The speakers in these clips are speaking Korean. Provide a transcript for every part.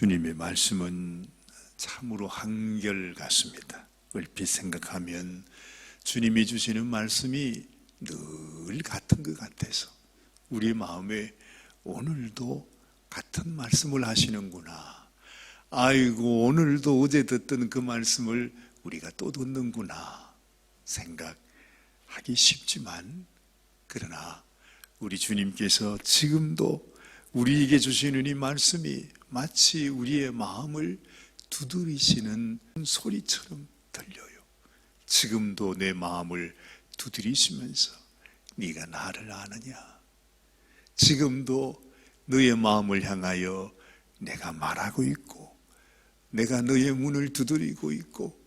주님의 말씀은 참으로 한결같습니다. 얼핏 생각하면 주님이 주시는 말씀이 늘 같은 것 같아서 우리 마음에 오늘도 같은 말씀을 하시는구나, 아이고 오늘도 어제 듣던 그 말씀을 우리가 또 듣는구나 생각하기 쉽지만, 그러나 우리 주님께서 지금도 우리에게 주시는 이 말씀이 마치 우리의 마음을 두드리시는 소리처럼 들려요. 지금도 내 마음을 두드리시면서 네가 나를 아느냐, 지금도 너의 마음을 향하여 내가 말하고 있고 내가 너의 문을 두드리고 있고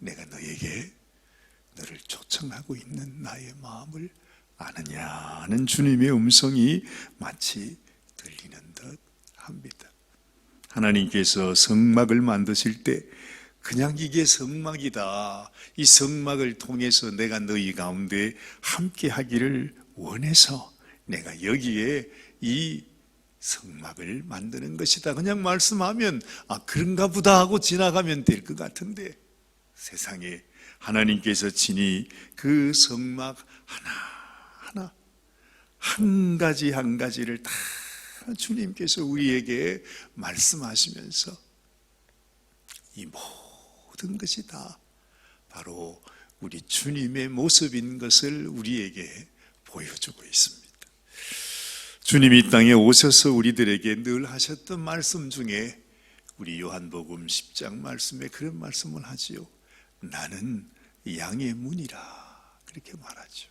내가 너에게 너를 초청하고 있는 나의 마음을 아느냐는 주님의 음성이 마치 들리는 듯 합니다. 하나님께서 성막을 만드실 때 그냥 이게 성막이다, 이 성막을 통해서 내가 너희 가운데 함께 하기를 원해서 내가 여기에 이 성막을 만드는 것이다, 그냥 말씀하면 그런가 보다 하고 지나가면 될 것 같은데, 세상에 하나님께서 친히 그 성막 하나하나 한 가지 한 가지를 다 주님께서 우리에게 말씀하시면서 이 모든 것이 다 바로 우리 주님의 모습인 것을 우리에게 보여주고 있습니다. 주님이 이 땅에 오셔서 우리들에게 늘 하셨던 말씀 중에 우리 요한복음 10장 말씀에 그런 말씀을 하지요. 나는 양의 문이라, 그렇게 말하죠.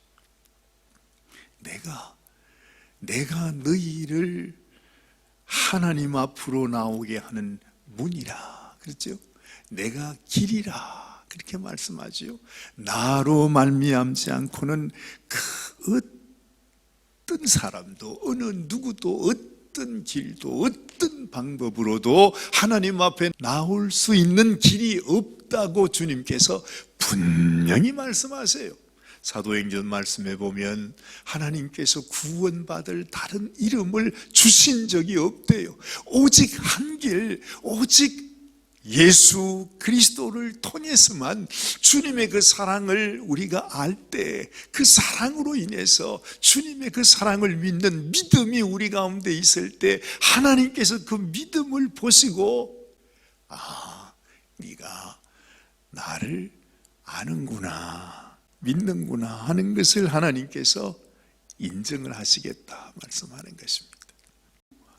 내가 너희를 하나님 앞으로 나오게 하는 문이라, 그렇죠? 내가 길이라, 그렇게 말씀하지요. 나로 말미암지 않고는 그 어떤 사람도 어느 누구도 어떤 길도 어떤 방법으로도 하나님 앞에 나올 수 있는 길이 없다고 주님께서 분명히 말씀하세요. 사도행전 말씀에 보면 하나님께서 구원받을 다른 이름을 주신 적이 없대요. 오직 한 길, 오직 예수 그리스도를 통해서만 주님의 그 사랑을 우리가 알 때 그 사랑으로 인해서 주님의 그 사랑을 믿는 믿음이 우리 가운데 있을 때 하나님께서 그 믿음을 보시고 네가 나를 아는구나, 믿는구나 하는 것을 하나님께서 인정을 하시겠다 말씀하는 것입니다.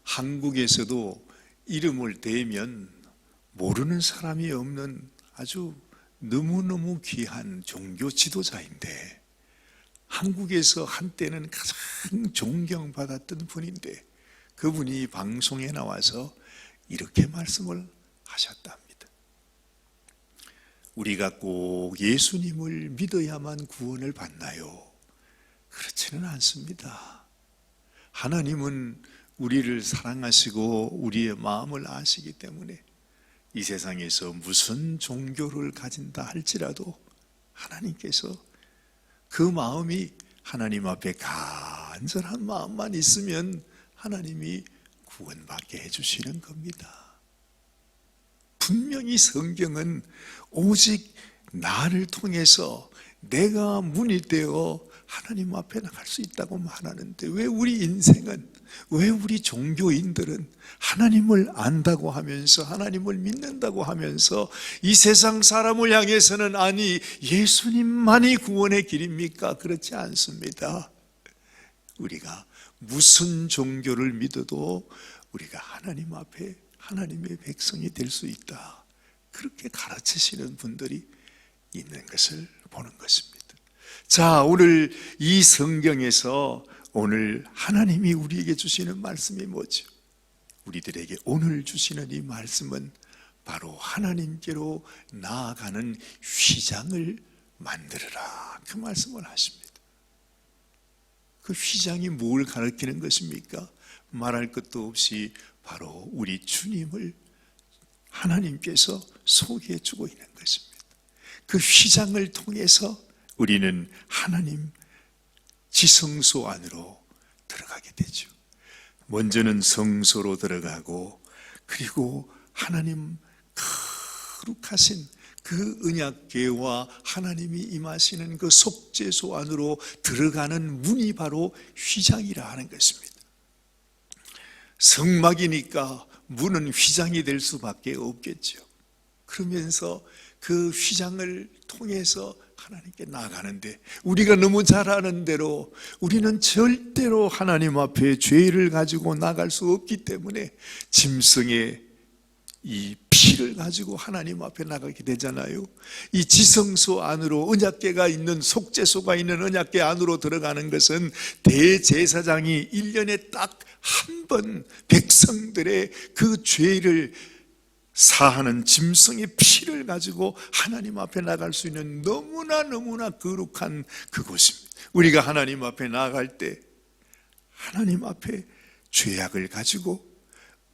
한국에서도 이름을 대면 모르는 사람이 없는 아주 너무너무 귀한 종교 지도자인데, 한국에서 한때는 가장 존경받았던 분인데 그분이 방송에 나와서 이렇게 말씀을 하셨답니다. 우리가 꼭 예수님을 믿어야만 구원을 받나요? 그렇지는 않습니다. 하나님은 우리를 사랑하시고 우리의 마음을 아시기 때문에 이 세상에서 무슨 종교를 가진다 할지라도 하나님께서 그 마음이 하나님 앞에 간절한 마음만 있으면 하나님이 구원받게 해주시는 겁니다. 분명히 성경은 오직 나를 통해서 내가 문이 되어 하나님 앞에 나갈 수 있다고 말하는데, 왜 우리 인생은, 왜 우리 종교인들은 하나님을 안다고 하면서 하나님을 믿는다고 하면서 이 세상 사람을 향해서는 아니 예수님만이 구원의 길입니까? 그렇지 않습니다. 우리가 무슨 종교를 믿어도 우리가 하나님 앞에 하나님의 백성이 될 수 있다, 그렇게 가르치시는 분들이 있는 것을 보는 것입니다. 자, 오늘 이 성경에서 오늘 하나님이 우리에게 주시는 말씀이 뭐죠? 우리들에게 오늘 주시는 이 말씀은 바로 하나님께로 나아가는 휘장을 만들어라, 그 말씀을 하십니다. 그 휘장이 뭘 가리키는 것입니까? 말할 것도 없이 바로 우리 주님을 하나님께서 소개해 주고 있는 것입니다. 그 휘장을 통해서 우리는 하나님 지성소 안으로 들어가게 되죠. 먼저는 성소로 들어가고 그리고 하나님 거룩하신 그 언약궤와 하나님이 임하시는 그 속죄소 안으로 들어가는 문이 바로 휘장이라 하는 것입니다. 성막이니까 문은 휘장이 될 수밖에 없겠죠. 그러면서 그 휘장을 통해서 하나님께 나아가는데, 우리가 너무 잘 아는 대로 우리는 절대로 하나님 앞에 죄를 가지고 나갈 수 없기 때문에 짐승의 이 피를 가지고 하나님 앞에 나가게 되잖아요. 이 지성소 안으로, 언약궤가 있는, 속죄소가 있는 언약궤 안으로 들어가는 것은 대제사장이 1년에 딱 한 번 백성들의 그 죄를 사하는 짐승의 피를 가지고 하나님 앞에 나갈 수 있는 너무나 거룩한 그곳입니다. 우리가 하나님 앞에 나아갈 때 하나님 앞에 죄악을 가지고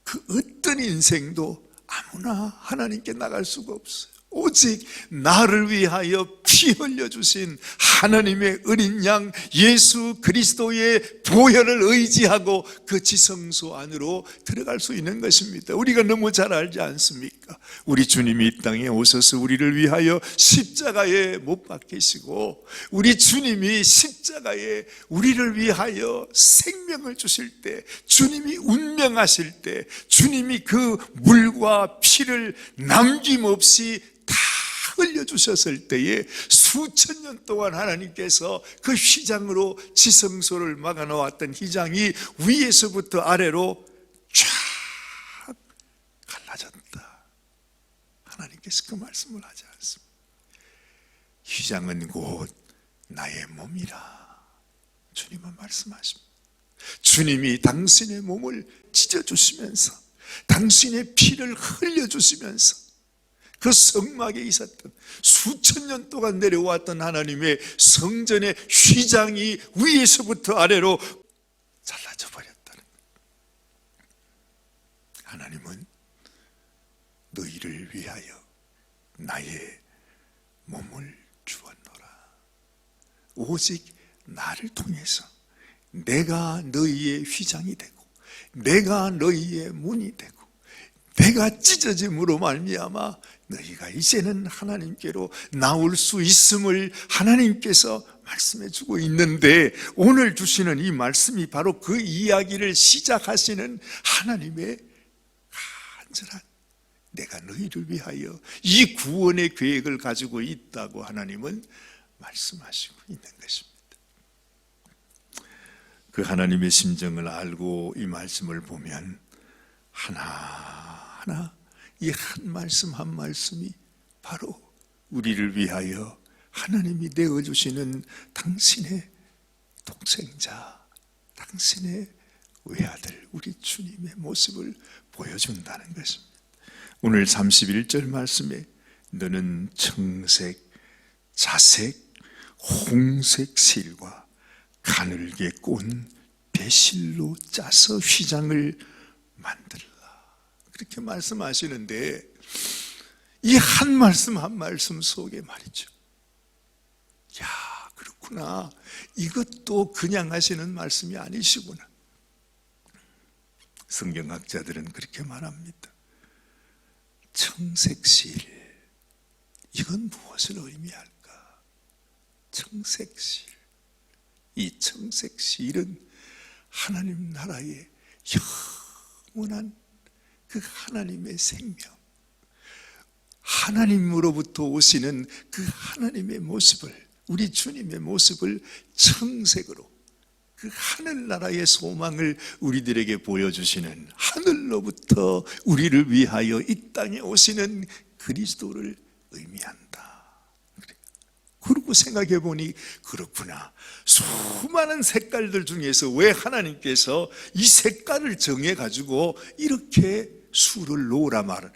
그 어떤 인생도 아무나 하나님께 나갈 수가 없어요. 오직 나를 위하여 피 흘려주신 하나님의 어린 양 예수 그리스도의 보혈을 의지하고 그 지성소 안으로 들어갈 수 있는 것입니다. 우리가 너무 잘 알지 않습니까? 우리 주님이 이 땅에 오셔서 우리를 위하여 십자가에 못 박히시고, 우리 주님이 십자가에 우리를 위하여 생명을 주실 때, 주님이 운명하실 때, 주님이 그 물과 피를 남김없이 다 흘려주셨을 때에 수천 년 동안 하나님께서 그 휘장으로 지성소를 막아놓았던 휘장이 위에서부터 아래로 쫙 갈라졌다. 하나님께서 그 말씀을 하지 않습니다. 휘장은 곧 나의 몸이라 주님은 말씀하십니다. 주님이 당신의 몸을 찢어주시면서 당신의 피를 흘려주시면서 그 성막에 있었던 수천 년 동안 내려왔던 하나님의 성전의 휘장이 위에서부터 아래로 잘라져 버렸다는 거예요. 하나님은 너희를 위하여 나의 몸을 주었노라. 오직 나를 통해서 내가 너희의 휘장이 되고 내가 너희의 문이 되고 내가 찢어짐으로 말미암아 너희가 이제는 하나님께로 나올 수 있음을 하나님께서 말씀해 주고 있는데, 오늘 주시는 이 말씀이 바로 그 이야기를 시작하시는 하나님의 간절한, 내가 너희를 위하여 이 구원의 계획을 가지고 있다고 하나님은 말씀하시고 있는 것입니다. 그 하나님의 심정을 알고 이 말씀을 보면 하나하나 이 한 말씀 한 말씀이 바로 우리를 위하여 하나님이 내어주시는 당신의 독생자, 당신의 외아들, 우리 주님의 모습을 보여준다는 것입니다. 오늘 31절 말씀에 너는 청색, 자색, 홍색 실과 가늘게 꼰 배실로 짜서 휘장을 만들라. 그렇게 말씀하시는데, 이 한 말씀 한 말씀 속에 말이죠, 야, 그렇구나, 이것도 그냥 하시는 말씀이 아니시구나. 성경학자들은 그렇게 말합니다. 청색실, 이건 무엇을 의미할까? 청색실, 이 청색실은 하나님 나라의 영원한 그 하나님의 생명, 하나님으로부터 오시는 그 하나님의 모습을, 우리 주님의 모습을 청색으로, 그 하늘나라의 소망을 우리들에게 보여주시는, 하늘로부터 우리를 위하여 이 땅에 오시는 그리스도를 의미한다. 그러고 생각해 보니 그렇구나, 수많은 색깔들 중에서 왜 하나님께서 이 색깔을 정해 가지고 이렇게 수를 놓으라 말을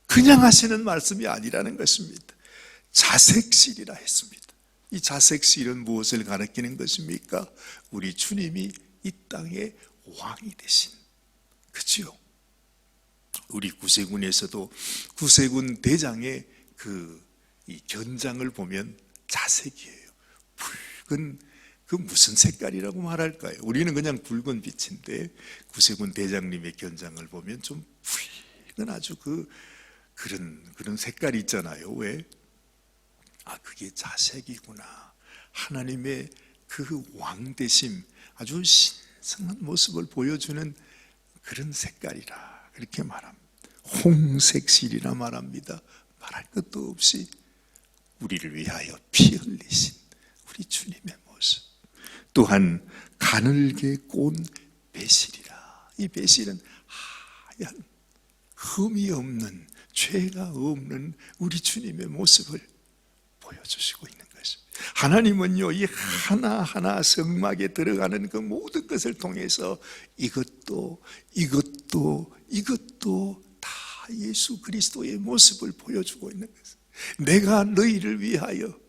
그냥 하시는 말씀이 아니라는 것입니다. 자색실이라 했습니다. 이 자색실은 무엇을 가리키는 것입니까? 우리 주님이 이 땅의 왕이 되신, 그렇죠? 우리 구세군에서도 구세군 대장의 이 견장을 보면 자색이에요. 붉은, 그 무슨 색깔이라고 말할까요? 우리는 그냥 붉은 빛인데 구세군 대장님의 견장을 보면 좀 이건 아주 그런 색깔이 있잖아요. 왜? 그게 자색이구나. 하나님의 그 왕되심, 아주 신성한 모습을 보여주는 그런 색깔이라 그렇게 말합니다. 홍색실이라 말합니다. 말할 것도 없이 우리를 위하여 피 흘리신 우리 주님의 모습. 또한 가늘게 꼰 배실이라. 이 배실은 하얀 흠이 없는, 죄가 없는 우리 주님의 모습을 보여주시고 있는 것입니다. 하나님은요, 이 하나하나 성막에 들어가는 그 모든 것을 통해서 이것도 다 예수 그리스도의 모습을 보여주고 있는 것입니다. 내가 너희를 위하여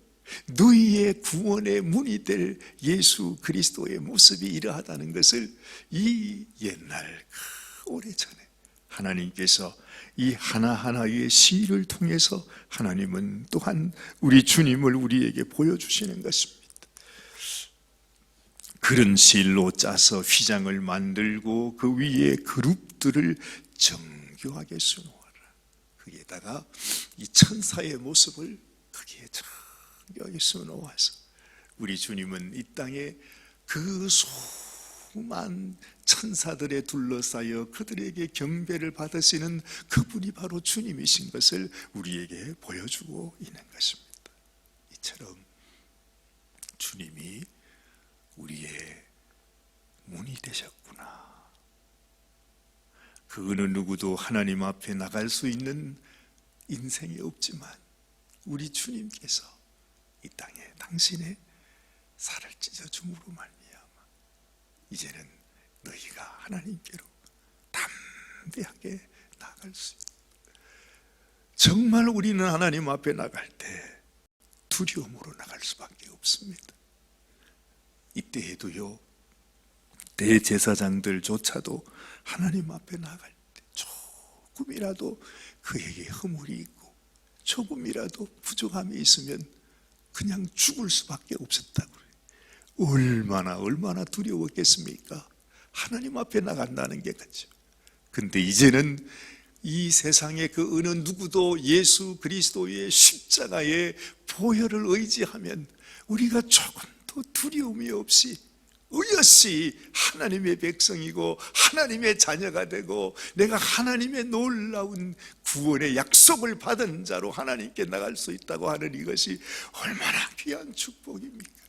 너희의 구원의 문이 될 예수 그리스도의 모습이 이러하다는 것을 이 옛날 오래전에 하나님께서 이 하나하나의 시를 통해서 하나님은 또한 우리 주님을 우리에게 보여주시는 것입니다. 그런 실로 짜서 휘장을 만들고 그 위에 그룹들을 정교하게 수놓아라. 거기에다가 이 천사의 모습을 거기에 정교하게 수놓아서 우리 주님은 이 땅에 그 수많은 천사들에 둘러싸여 그들에게 경배를 받으시는 그분이 바로 주님이신 것을 우리에게 보여주고 있는 것입니다. 이처럼 주님이 우리의 문이 되셨구나. 그 어느 누구도 하나님 앞에 나갈 수 있는 인생이 없지만 우리 주님께서 이 땅에 당신의 살을 찢어줌으로 말미암아 이제는 너희가 하나님께로 담대하게 나아갈 수 있다. 정말 우리는 하나님 앞에 나갈 때 두려움으로 나갈 수밖에 없습니다. 이때에도요, 대제사장들조차도 하나님 앞에 나갈 때 조금이라도 그에게 허물이 있고 조금이라도 부족함이 있으면 그냥 죽을 수밖에 없었다고 그래요. 얼마나 두려웠겠습니까? 하나님 앞에 나간다는 게 그렇죠. 근데 이제는 이 세상의 그 어느 누구도 예수 그리스도의 십자가의 보혈을 의지하면 우리가 조금도 두려움이 없이 의없이 하나님의 백성이고 하나님의 자녀가 되고 내가 하나님의 놀라운 구원의 약속을 받은 자로 하나님께 나갈 수 있다고 하는 이것이 얼마나 귀한 축복입니까?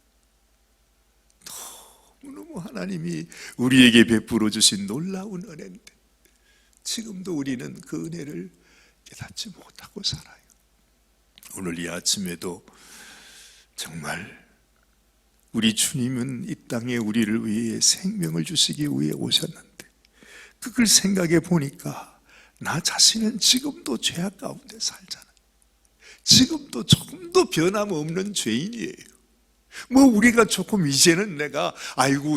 너무너무 하나님이 우리에게 베풀어 주신 놀라운 은혜인데 지금도 우리는 그 은혜를 깨닫지 못하고 살아요. 오늘 이 아침에도 정말 우리 주님은 이 땅에 우리를 위해 생명을 주시기 위해 오셨는데 그걸 생각해 보니까 나 자신은 지금도 죄악 가운데 살잖아. 지금도 조금도 변함없는 죄인이에요. 우리가 조금 이제는 내가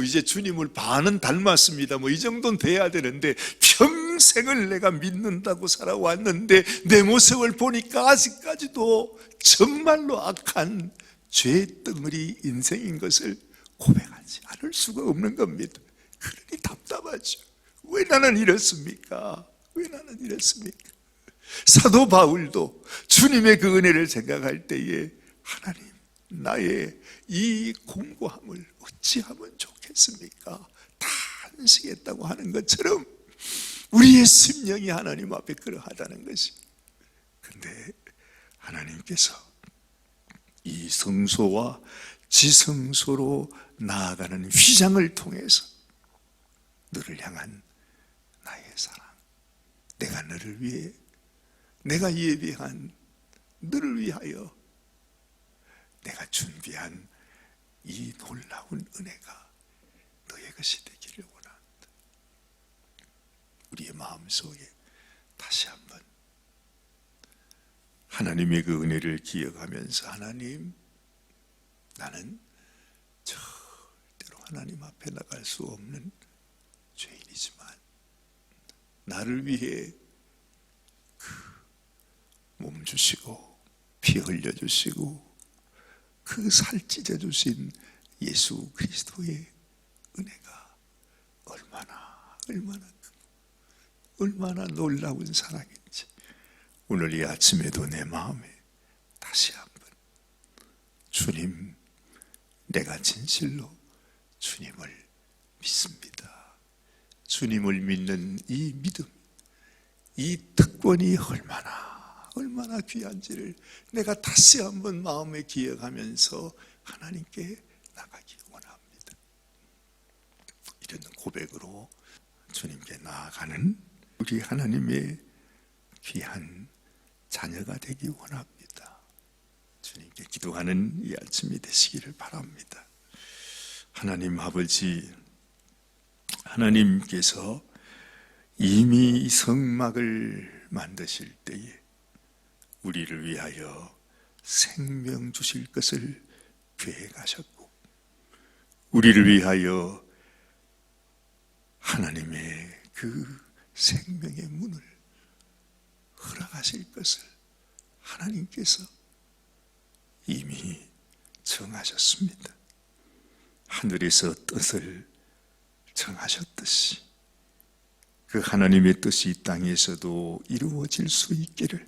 이제 주님을 반은 닮았습니다. 이 정도는 돼야 되는데 평생을 내가 믿는다고 살아왔는데 내 모습을 보니까 아직까지도 정말로 악한 죄덩어리 인생인 것을 고백하지 않을 수가 없는 겁니다. 그러니 답답하죠. 왜 나는 이렇습니까? 왜 나는 이렇습니까? 사도 바울도 주님의 그 은혜를 생각할 때에 하나님 나의 이 공고함을 어찌하면 좋겠습니까? 다 안식했다고 하는 것처럼 우리의 심령이 하나님 앞에 그러하다는 것이. 근데 하나님께서 이 성소와 지성소로 나아가는 휘장을 통해서 너를 향한 나의 사랑, 내가 너를 위해 내가 예비한 너를 위하여 내가 준비한 이 놀라운 은혜가 너의 것이 되기를 원한다. 우리의 마음속에 다시 한번 하나님의 그 은혜를 기억하면서 하나님, 나는 절대로 하나님 앞에 나갈 수 없는 죄인이지만 나를 위해 그 몸 주시고 피 흘려주시고 그 살 찢어주신 예수 그리스도의 은혜가 얼마나 크고 얼마나 놀라운 사랑인지 오늘 이 아침에도 내 마음에 다시 한번 주님, 내가 진실로 주님을 믿습니다. 주님을 믿는 이 믿음, 이 특권이 얼마나 귀한지를 내가 다시 한번 마음에 기억하면서 하나님께 나가기 원합니다. 이런 고백으로 주님께 나아가는 우리 하나님의 귀한 자녀가 되기 원합니다. 주님께 기도하는 이 아침이 되시기를 바랍니다. 하나님 아버지, 하나님께서 이미 성막을 만드실 때에 우리를 위하여 생명 주실 것을 계획하셨고, 우리를 위하여 하나님의 그 생명의 문을 허락하실 것을 하나님께서 이미 정하셨습니다. 하늘에서 뜻을 정하셨듯이 그 하나님의 뜻이 이 땅에서도 이루어질 수 있기를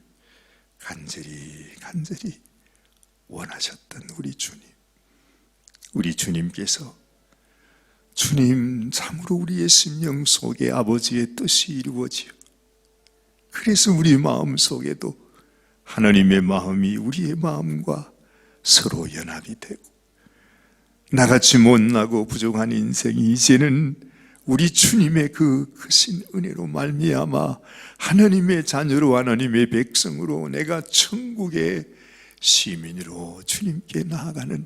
간절히 원하셨던 우리 주님께서 주님 참으로 우리의 심령 속에 아버지의 뜻이 이루어지어 그래서 우리 마음 속에도 하나님의 마음이 우리의 마음과 서로 연합이 되고 나같이 못나고 부족한 인생이 이제는 우리 주님의 그 크신 은혜로 말미암아 하나님의 자녀로 하나님의 백성으로 내가 천국의 시민으로 주님께 나아가는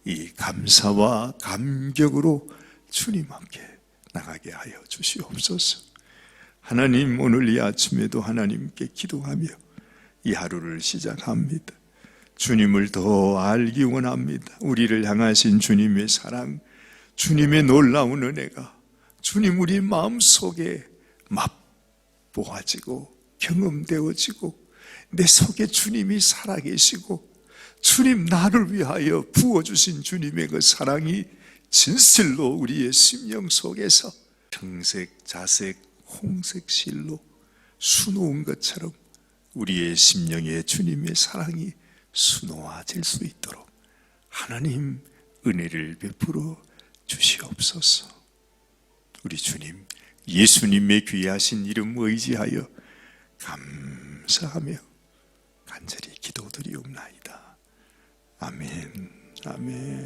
이 감사와 감격으로 주님 앞에 나가게 하여 주시옵소서. 하나님, 오늘 이 아침에도 하나님께 기도하며 이 하루를 시작합니다. 주님을 더 알기 원합니다. 우리를 향하신 주님의 사랑, 주님의 놀라운 은혜가 주님 우리 마음속에 맛보아지고 경험되어지고 내 속에 주님이 살아계시고 주님 나를 위하여 부어주신 주님의 그 사랑이 진실로 우리의 심령 속에서 청색, 자색, 홍색 실로 수놓은 것처럼 우리의 심령에 주님의 사랑이 수놓아질 수 있도록 하나님 은혜를 베풀어 주시옵소서. 우리 주님 예수님의 귀하신 이름 의지하여 감사하며 간절히 기도드리옵나이다. 아멘. 아멘.